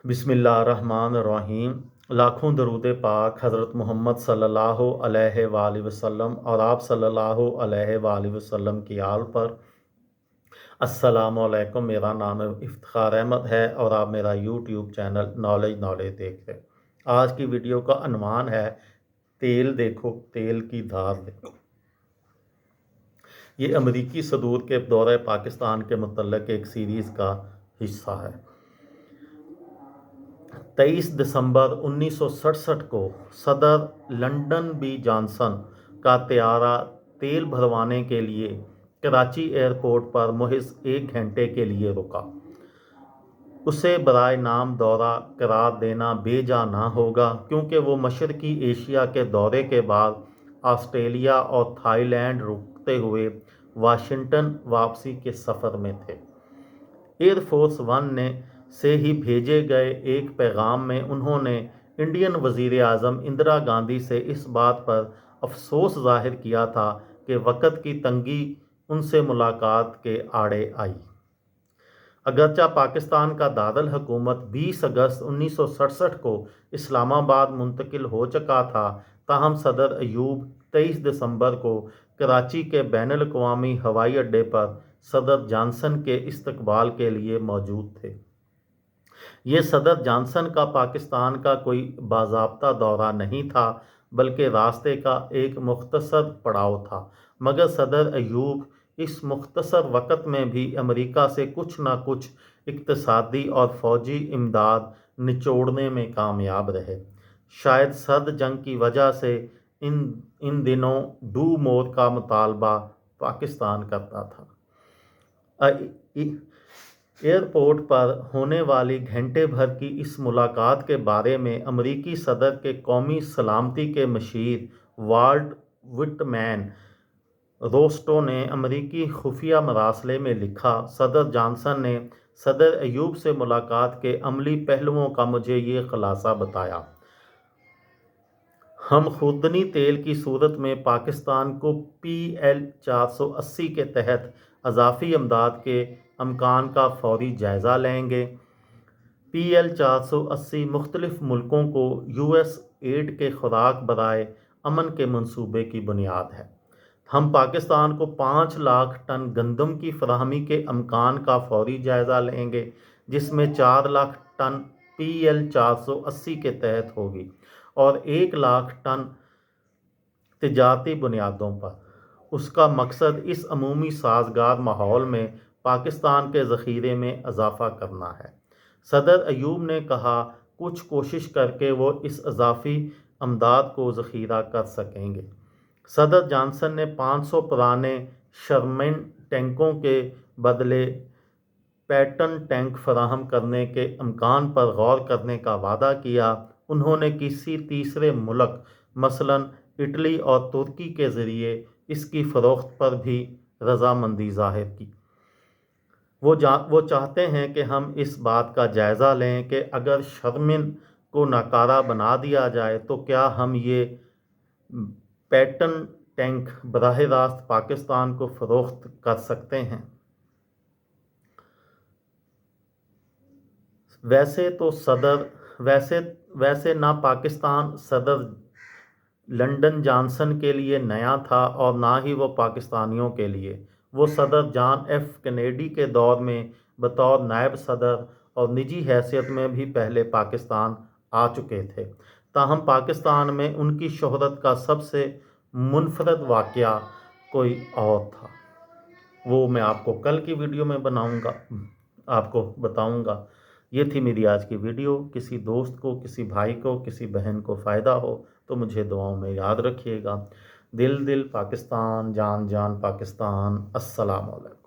बिस्मिल्लाहिर्रहमानिर्रहीम। लाखों दरूद पाक हज़रत मोहम्मद सल्लल्लाहु अलैहि वालैहि वसल्लम और आप सल्लल्लाहु अलैहि वालैहि वसल्लम की आल पर। अस्सलामु अलैकुम। मेरा नाम इफ्तिखार अहमद है और आप मेरा यूट्यूब चैनल नॉलेज देख रहे हैं। आज की वीडियो का अन्वान है तेल देखो, तेल की धार देखो। ये अमरीकी सदूर के दौरे पाकिस्तान के मुतल्लिक़ एक सीरीज़ का हिस्सा है। 23 दिसंबर 1967 को सदर लंदन बी जॉनसन का तैयारा तेल भरवाने के लिए कराची एयरपोर्ट पर महज 1 घंटे के लिए रुका। उसे बराए नाम दौरा करार देना बेजा ना होगा, क्योंकि वो मशरकी एशिया के दौरे के बाद ऑस्ट्रेलिया और थाईलैंड रुकते हुए वाशिंगटन वापसी के सफ़र में थे। एयरफोर्स वन ने से ही भेजे गए एक पैगाम में उन्होंने इंडियन वज़ीर आज़म इंदिरा गांधी से इस बात पर अफसोस ज़ाहिर किया था कि वक़्त की तंगी उनसे मुलाकात के आड़े आई। अगरचा पाकिस्तान का दारुल हुकूमत 20 अगस्त 1967 को इस्लामाबाद मुंतकिल हो चुका था, ताहम सदर अयूब 23 दिसंबर को कराची के बैनुल अक़वामी हवाई अड्डे पर सदर जॉनसन के इस्तकबाल के लिए मौजूद थे। ये सदर जॉनसन का पाकिस्तान का कोई बाज़ाब्ता दौरा नहीं था, बल्कि रास्ते का एक मुख्तसर पड़ाव था। मगर सदर अयूब इस मुख्तसर वक़्त में भी अमेरिका से कुछ न कुछ इक़्तिसादी और फ़ौजी इमदाद निचोड़ने में कामयाब रहे। शायद सर्द जंग की वजह से इन दिनों डू मोर का मुतालबा पाकिस्तान करता था। एयरपोर्ट पर होने वाली घंटे भर की इस मुलाकात के बारे में अमरीकी सदर के कौमी सलामती के मशीर वाल्ट विटमैन रोस्टो ने अमरीकी खुफिया मरासले में लिखा, सदर जॉनसन ने सदर अयूब से मुलाकात के अमली पहलुओं का मुझे ये खुलासा बताया। हम खुर्दनी तेल की सूरत में पाकिस्तान को PL 480 के तहत अज़ाफ़ी इमदाद के अमकान का फौरी जायज़ा लेंगे। PL 480 मुख्तलिफ़ मुल्कों को US एड के खुराक बराए अमन के मंसूबे की बुनियाद है। हम पाकिस्तान को 5 लाख टन गंदम की फराहमी के अमकान का फौरी जायज़ा लेंगे, जिसमें 4 लाख टन PL 480 के तहत होगी और 1 लाख टन तिजारती बुनियादों पर। उसका मकसद इस अमूमी साजगार माहौल में पाकिस्तान के ज़ख़ीरे में इजाफ़ा करना है। सदर अयूब ने कहा, कुछ कोशिश करके वो इस इजाफ़ी अमदाद को ज़ख़ीरा कर सकेंगे। सदर जॉनसन ने 500 पुराने शर्मैन टैंकों के बदले पैटर्न टैंक फराहम करने के अमकान पर गौर करने का वादा किया। उन्होंने किसी तीसरे मुल्क मसलन इटली और तुर्की के ज़रिए इसकी फ़रोख्त पर भी रज़ामंदी ज़ाहिर की। वो चाहते हैं कि हम इस बात का जायज़ा लें कि अगर शर्मैन को नाकारा बना दिया जाए तो क्या हम ये पैटर्न टैंक बराह रास्त पाकिस्तान को फ़रोख्त कर सकते हैं। वैसे ना पाकिस्तान सदर लंदन जॉनसन के लिए नया था और ना ही वो पाकिस्तानियों के लिए। वो सदर जॉन F कैनेडी के दौर में बतौर नायब सदर और निजी हैसियत में भी पहले पाकिस्तान आ चुके थे। ताहम पाकिस्तान में उनकी शोहरत का सबसे मुनफरद वाक़या कोई और था। वो मैं आपको कल की वीडियो में आपको बताऊंगा। ये थी मेरी आज की वीडियो। किसी दोस्त को, किसी भाई को, किसी बहन को फ़ायदा हो तो मुझे दुआओं में याद रखिएगा। दिल दिल पाकिस्तान, जान जान पाकिस्तान। अस्सलाम वालेकुम।